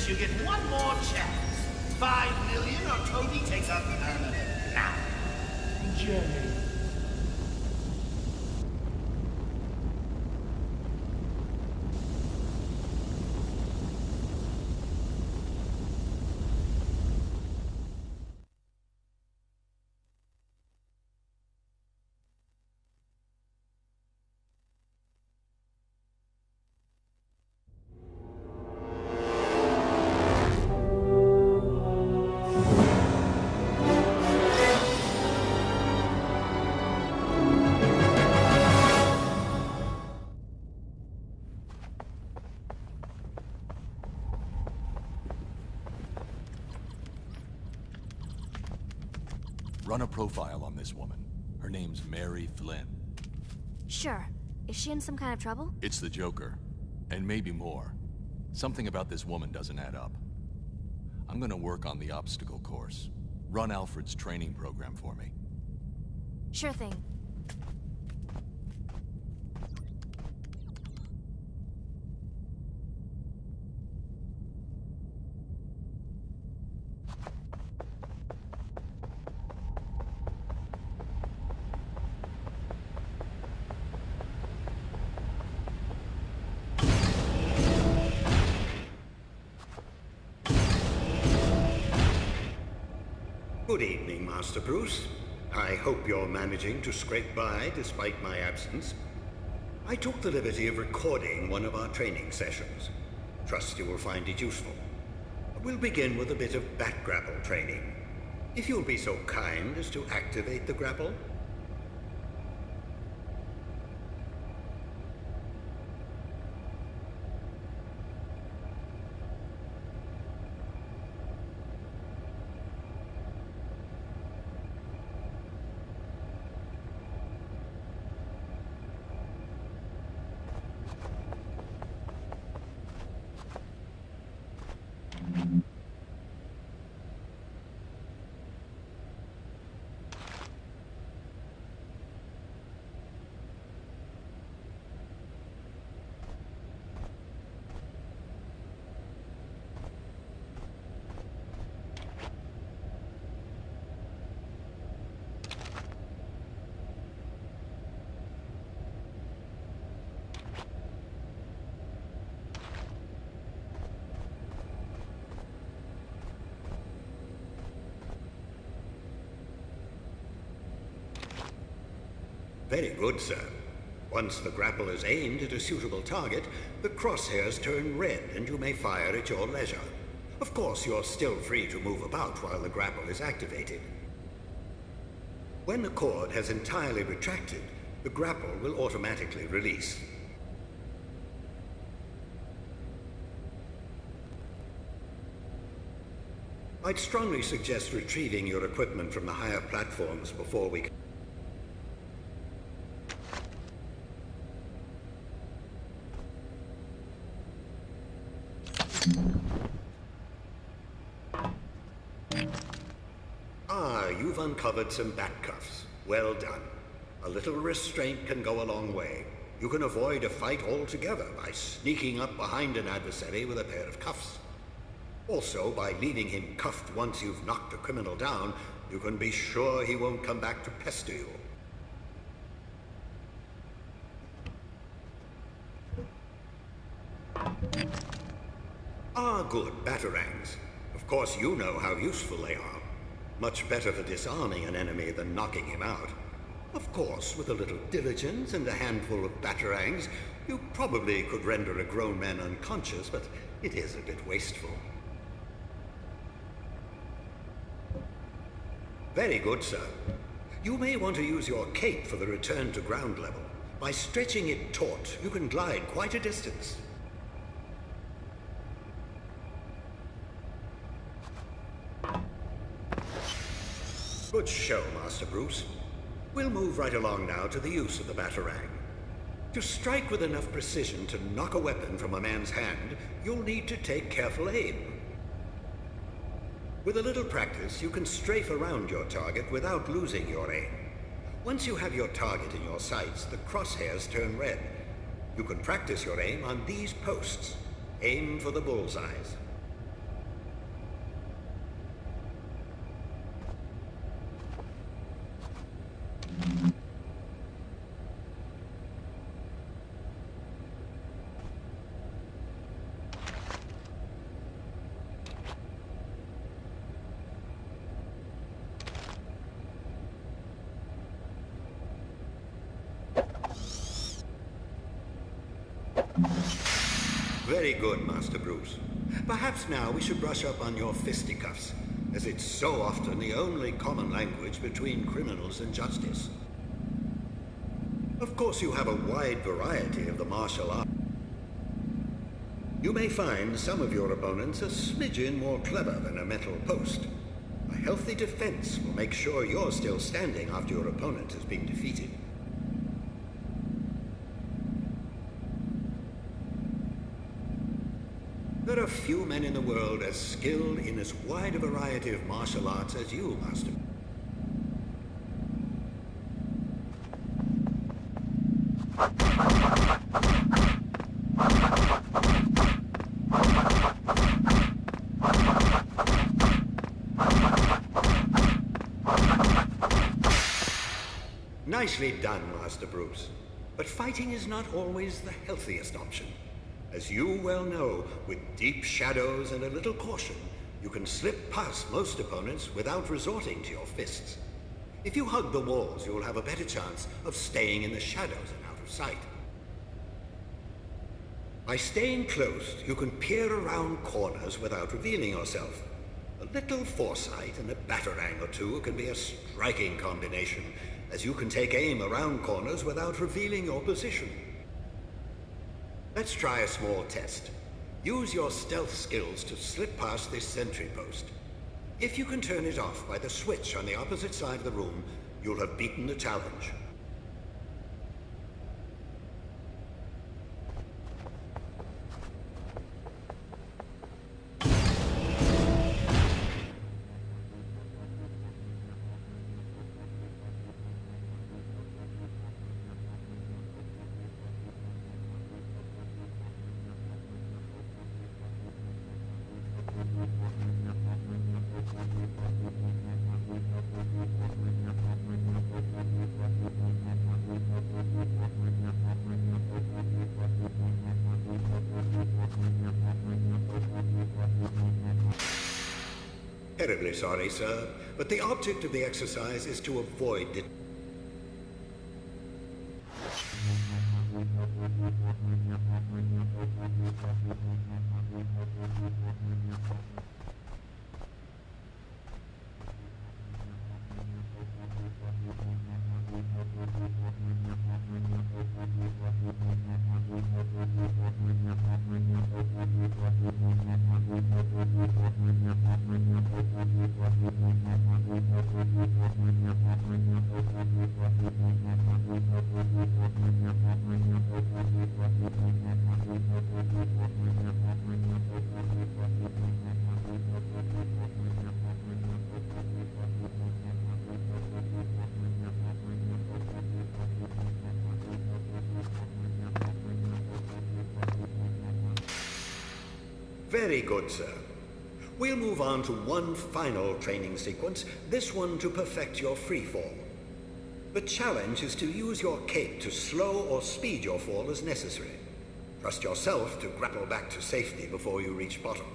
this, you get one more chance. 5 million or Toby takes up now. Jay. Run a profile on this woman. Her name's Mary Flynn. Sure. Is she in some kind of trouble? It's the Joker. And maybe more. Something about this woman doesn't add up. I'm gonna work on the obstacle course. Run Alfred's training program for me. Sure thing. Good evening, Master Bruce. I hope you're managing to scrape by despite my absence. I took the liberty of recording one of our training sessions. Trust you will find it useful. We'll begin with a bit of bat grapple training. If you'll be so kind as to activate the grapple. Very good, sir. Once the grapple is aimed at a suitable target, the crosshairs turn red and you may fire at your leisure. Of course, you're still free to move about while the grapple is activated. When the cord has entirely retracted, the grapple will automatically release. I'd strongly suggest retrieving your equipment from the higher platforms before we... You've uncovered some bat cuffs. Well done. A little restraint can go a long way. You can avoid a fight altogether by sneaking up behind an adversary with a pair of cuffs. Also, by leaving him cuffed once you've knocked a criminal down, you can be sure he won't come back to pester you. Good Batarangs. Of course, you know how useful they are. Much better for disarming an enemy than knocking him out. Of course, with a little diligence and a handful of Batarangs, you probably could render a grown man unconscious, but it is a bit wasteful. Very good, sir. You may want to use your cape for the return to ground level. By stretching it taut, you can glide quite a distance. Good show, Master Bruce. We'll move right along now to the use of the Batarang. To strike with enough precision to knock a weapon from a man's hand, you'll need to take careful aim. With a little practice, you can strafe around your target without losing your aim. Once you have your target in your sights, the crosshairs turn red. You can practice your aim on these posts. Aim for the bullseyes. Very good, Master Bruce. Perhaps now we should brush up on your fisticuffs, as it's so often the only common language between criminals and justice. Of course, you have a wide variety of the martial arts. You may find some of your opponents a smidgen more clever than a metal post. A healthy defense will make sure you're still standing after your opponent has been defeated. There are few men in the world as skilled in as wide a variety of martial arts as you, Master. Nicely done, Master Bruce. But fighting is not always the healthiest option. As you well know, with deep shadows and a little caution, you can slip past most opponents without resorting to your fists. If you hug the walls, you'll have a better chance of staying in the shadows and out of sight. By staying close, you can peer around corners without revealing yourself. A little foresight and a batarang or two can be a striking combination, as you can take aim around corners without revealing your position. Let's try a small test. Use your stealth skills to slip past this sentry post. If you can turn it off by the switch on the opposite side of the room, you'll have beaten the challenge. Terribly sorry, sir, but the object of the exercise is to avoid it. Very good, sir. We'll move on to one final training sequence, this one to perfect your free fall. The challenge is to use your cape to slow or speed your fall as necessary. Trust yourself to grapple back to safety before you reach bottom.